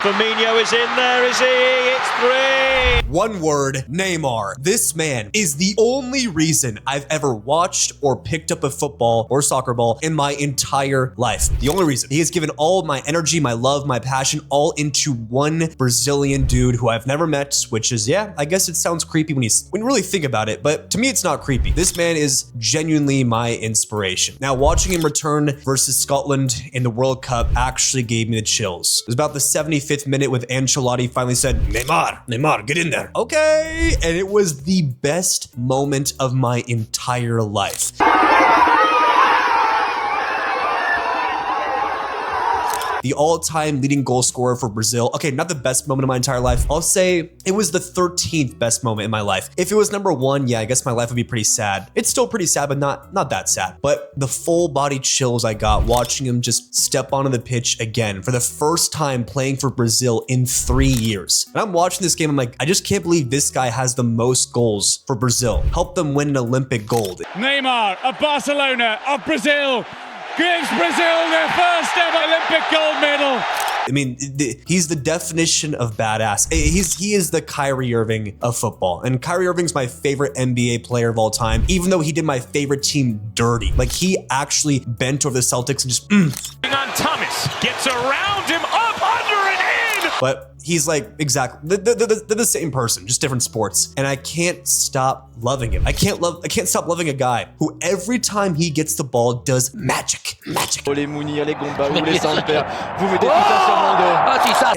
Firmino is in there, is he? It's 3! One word, Neymar. This man is the only reason I've ever watched or picked up a football or soccer ball in my entire life. The only reason. He has given all my energy, my love, my passion, all into one Brazilian dude who I've never met, which is, yeah, I guess it sounds creepy when you really think about it, but to me, it's not creepy. This man is genuinely my inspiration. Now, watching him return versus Scotland in the World Cup actually gave me the chills. It was about the 75th minute with Ancelotti finally said, Neymar, get in there. Okay. And it was the best moment of my entire life. The all-time leading goal scorer for Brazil. Okay, not the best moment of my entire life. I'll say it was the 13th best moment in my life. If it was number 1, yeah, I guess my life would be pretty sad. It's still pretty sad, but not that sad. But the full body chills I got watching him just step onto the pitch again for the first time playing for Brazil in 3 years. And I'm watching this game, I'm like, I just can't believe this guy has the most goals for Brazil. Helped them win an Olympic gold. Neymar of Barcelona, of Brazil, gives Brazil their first ever Olympic gold medal. I mean, he's the definition of badass. He is the Kyrie Irving of football. And Kyrie Irving's my favorite NBA player of all time, even though he did my favorite team dirty. Like, he actually bent over the Celtics and just On Thomas, gets around him, up, under, and in! But he's like, exactly, they're the same person, just different sports. And I can't stop loving him. I can't stop loving a guy who every time he gets the ball does magic. And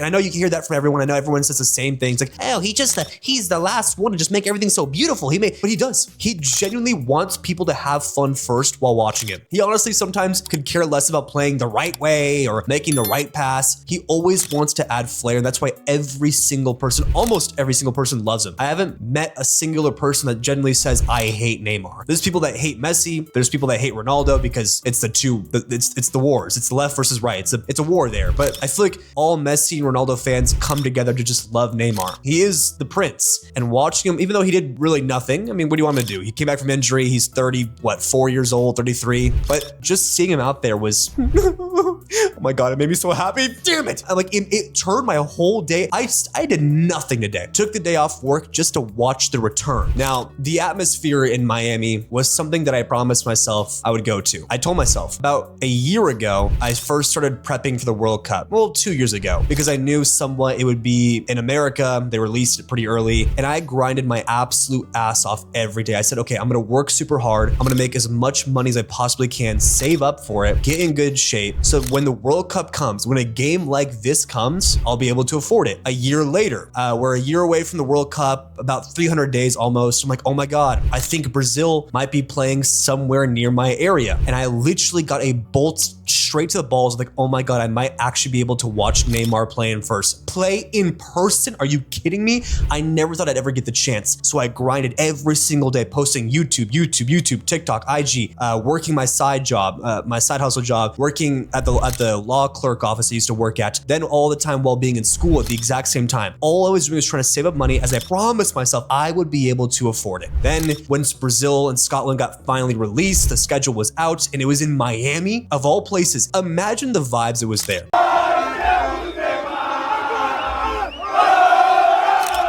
I know you can hear that from everyone. I know everyone says the same things. Like, oh, he's the last one to just make everything so beautiful. But he does. He genuinely wants people to have fun first while watching him. He honestly sometimes could care less about playing the right way or making the right pass. He always wants to add flair. And that's why almost every single person loves him. I haven't met a singular person that genuinely says, I hate Neymar. There's people that hate Messi. There's people that hate Ronaldo because it's the wars. It's the left versus right. It's a war there. But I feel like all Messi and Ronaldo fans come together to just love Neymar. He is the prince. And watching him, even though he did really nothing, I mean, what do you want him to do? He came back from injury. He's 4 years old, 33. But just seeing him out there was, oh my God, it made me so happy. Damn it. It turned my whole day. I did nothing today. Took the day off work just to watch the return. Now, the atmosphere in Miami was something that I promised myself I would go to. I told myself about a year ago, I first started prepping for the World Cup. Well, 2 years ago, because I knew somewhat it would be in America. They released it pretty early, and I grinded my absolute ass off every day. I said, okay, I'm gonna work super hard. I'm gonna make as much money as I possibly can, save up for it, get in good shape. So when the World Cup comes, when a game like this comes, I'll be able to afford it. A year later, we're a year away from the World Cup, about 300 days almost. I'm like, oh my God, I think Brazil might be playing somewhere near my area. And I literally got a bolt straight to the balls. Like, oh my God, I might actually be able to watch Neymar play in person. Play in person? Are you kidding me? I never thought I'd ever get the chance. So I grinded every single day, posting YouTube, TikTok, IG, working my side job, my side hustle job, working at the law clerk office I used to work at, then all the time while being in school at the exact same time. All I was doing was trying to save up money as I promised myself I would be able to afford it. Then once Brazil and Scotland got finally released, the schedule was out and it was in Miami of all places. Imagine the vibes it was there.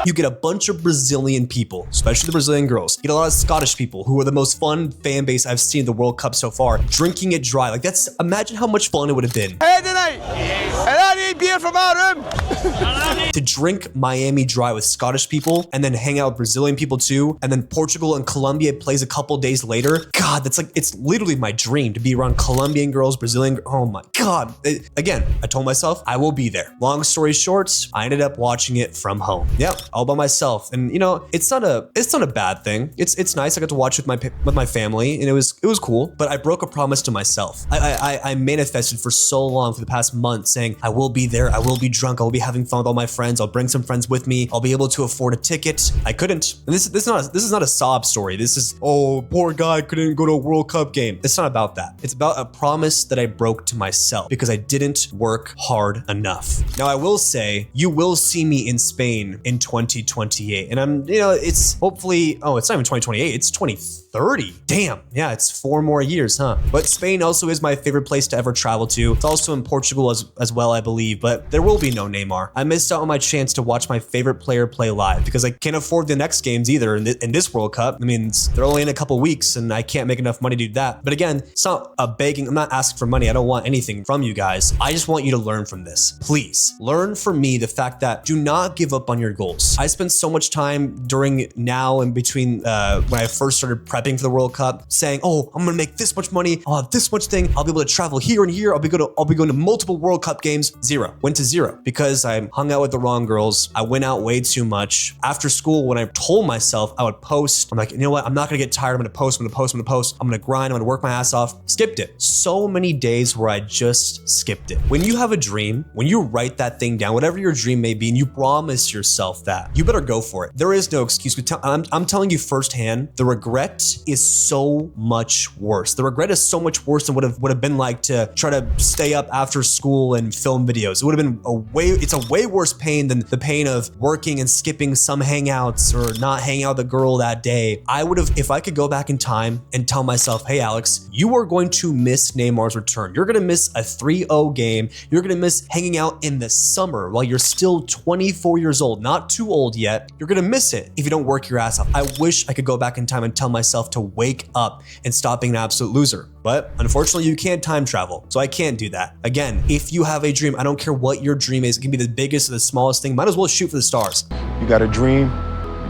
You get a bunch of Brazilian people, especially the Brazilian girls. You get a lot of Scottish people who are the most fun fan base I've seen in the World Cup so far, drinking it dry. Like, imagine how much fun it would have been. Hey, tonight! And I need beer from our room! To drink Miami dry with Scottish people and then hang out with Brazilian people too, and then Portugal and Colombia plays a couple days later. God, it's literally my dream to be around Colombian girls, oh my God. Again, I told myself I will be there. Long story short, I ended up watching it from home. Yeah, all by myself. And you know, it's not a bad thing. It's nice. I got to watch with my family and it was cool, but I broke a promise to myself. I manifested for so long for the past month saying, I will be there. I will be drunk. I will be having fun with all my friends. friends. I'll bring some friends with me. I'll be able to afford a ticket. I couldn't. And this is not a sob story. This is, oh, poor guy couldn't go to a World Cup game. It's not about that. It's about a promise that I broke to myself because I didn't work hard enough. Now, I will say, you will see me in Spain in 2028. And I'm, it's hopefully, oh, it's not even 2028, it's 2030. Damn. Yeah, it's 4 more years, huh? But Spain also is my favorite place to ever travel to. It's also in Portugal as well, I believe, but there will be no Neymar. I missed out on my chance to watch my favorite player play live because I can't afford the next games either in this World Cup. I mean, they're only in a couple weeks and I can't make enough money to do that. But again, it's not a begging. I'm not asking for money. I don't want anything from you guys. I just want you to learn from this. Please learn from me the fact that do not give up on your goals. I spent so much time during now and between when I first started prepping for the World Cup saying, oh, I'm gonna make this much money. I'll have this much thing. I'll be able to travel here and here. I'll be going to multiple World Cup games. Zero. Went to zero because I hung out with the wrong girls. I went out way too much. After school, when I told myself I would post, I'm like, you know what? I'm not gonna get tired. I'm gonna post. I'm gonna grind. I'm gonna work my ass off. Skipped it. So many days where I just skipped it. When you have a dream, when you write that thing down, whatever your dream may be, and you promise yourself that, you better go for it. There is no excuse. I'm telling you firsthand, the regret is so much worse. The regret is so much worse than would have been like to try to stay up after school and film videos. It would have been it's a way worse pain than the pain of working and skipping some hangouts or not hanging out with a girl that day. I would have, if I could go back in time and tell myself, hey, Alex, you are going to miss Neymar's return. You're going to miss a 3-0 game. You're going to miss hanging out in the summer while you're still 24 years old, not too old yet. You're going to miss it if you don't work your ass off. I wish I could go back in time and tell myself to wake up and stop being an absolute loser. But unfortunately, you can't time travel. So I can't do that. Again, if you have a dream, I don't care what your dream is. It can be the biggest or the smallest thing. Might as well shoot for the stars. You got a dream,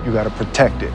you got to protect it.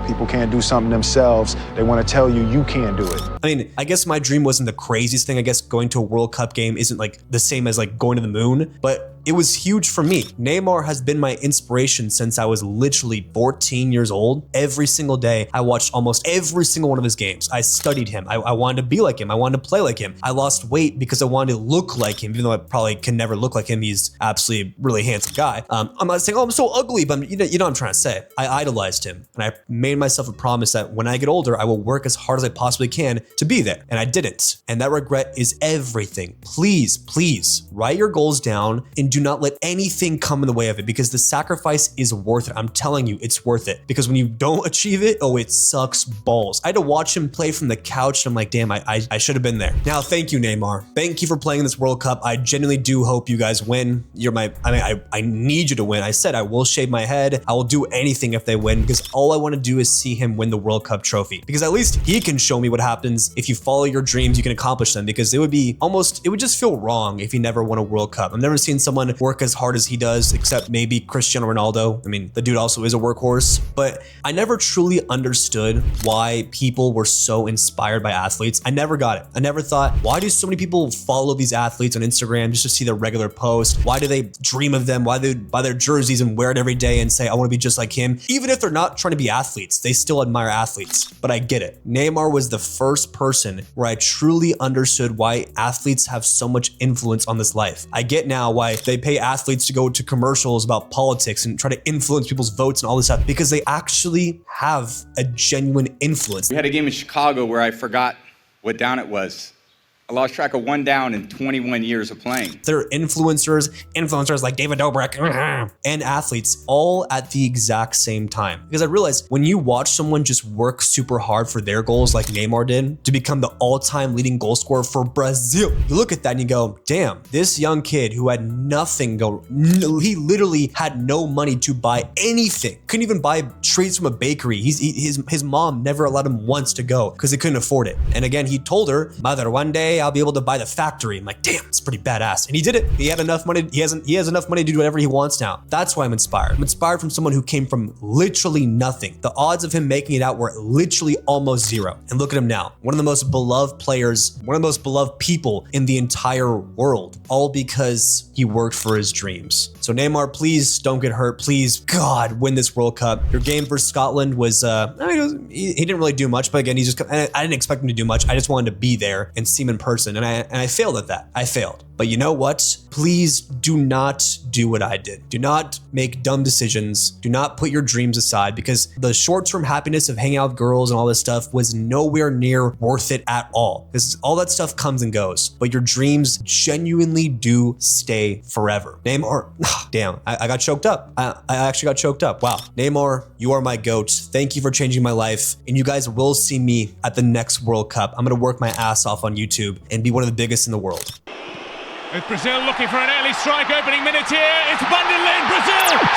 People can't do something themselves. They want to tell you you can't do it. I mean, I guess my dream wasn't the craziest thing. I guess going to a World Cup game isn't like the same as like going to the moon, but it was huge for me. Neymar has been my inspiration since I was literally 14 years old. Every single day, I watched almost every single one of his games. I studied him. I wanted to be like him. I wanted to play like him. I lost weight because I wanted to look like him, even though I probably can never look like him. He's absolutely a really handsome guy. I'm not saying, oh, I'm so ugly, but you know what I'm trying to say. I idolized him and I made myself a promise that when I get older, I will work as hard as I possibly can to be there. And I didn't. And that regret is everything. Please, please write your goals down and do not let anything come in the way of it because the sacrifice is worth it. I'm telling you, it's worth it because when you don't achieve it, oh, it sucks balls. I had to watch him play from the couch and I'm like, damn, I should have been there. Now, thank you, Neymar. Thank you for playing this World Cup. I genuinely do hope you guys win. I need you to win. I said I will shave my head. I will do anything if they win because all I want to do is see him win the World Cup trophy because at least he can show me what happens if you follow your dreams, you can accomplish them because it would just feel wrong if he never won a World Cup. I've never seen someone work as hard as he does, except maybe Cristiano Ronaldo. I mean, the dude also is a workhorse, but I never truly understood why people were so inspired by athletes. I never got it. I never thought, why do so many people follow these athletes on Instagram just to see their regular post? Why do they dream of them? Why do they buy their jerseys and wear it every day and say, I want to be just like him? Even if they're not trying to be athletes, they still admire athletes, but I get it. Neymar was the first person where I truly understood why athletes have so much influence on this life. I get now why they pay athletes to go to commercials about politics and try to influence people's votes and all this stuff because they actually have a genuine influence. We had a game in Chicago where I forgot what down it was. I lost track of 1 down in 21 years of playing. They're influencers like David Dobrik and athletes all at the exact same time. Because I realized when you watch someone just work super hard for their goals like Neymar did to become the all-time leading goal scorer for Brazil, you look at that and you go, damn, this young kid who had nothing he literally had no money to buy anything. Couldn't even buy treats from a bakery. His mom never allowed him once to go because he couldn't afford it. And again, he told her, mother, one day I'll be able to buy the factory. I'm like, damn, it's pretty badass. And he did it. He had enough money. He has enough money to do whatever he wants now. That's why I'm inspired. I'm inspired from someone who came from literally nothing. The odds of him making it out were literally almost zero. And look at him now. One of the most beloved players, one of the most beloved people in the entire world, all because he worked for his dreams. So Neymar, please don't get hurt. Please, God, win this World Cup. Your game versus Scotland was, he didn't really do much, but again, I didn't expect him to do much. I just wanted to be there and see him in person. And I failed at that. I failed. But you know what? Please do not do what I did. Do not make dumb decisions. Do not put your dreams aside, because the short-term happiness of hanging out with girls and all this stuff was nowhere near worth it at all. Because all that stuff comes and goes, but your dreams genuinely do stay forever. Neymar, damn, I got choked up. I actually got choked up. Wow. Neymar, you are my GOAT. Thank you for changing my life. And you guys will see me at the next World Cup. I'm gonna work my ass off on YouTube and be one of the biggest in the world. With Brazil looking for an early strike, opening minute here. It's bundled in. Brazil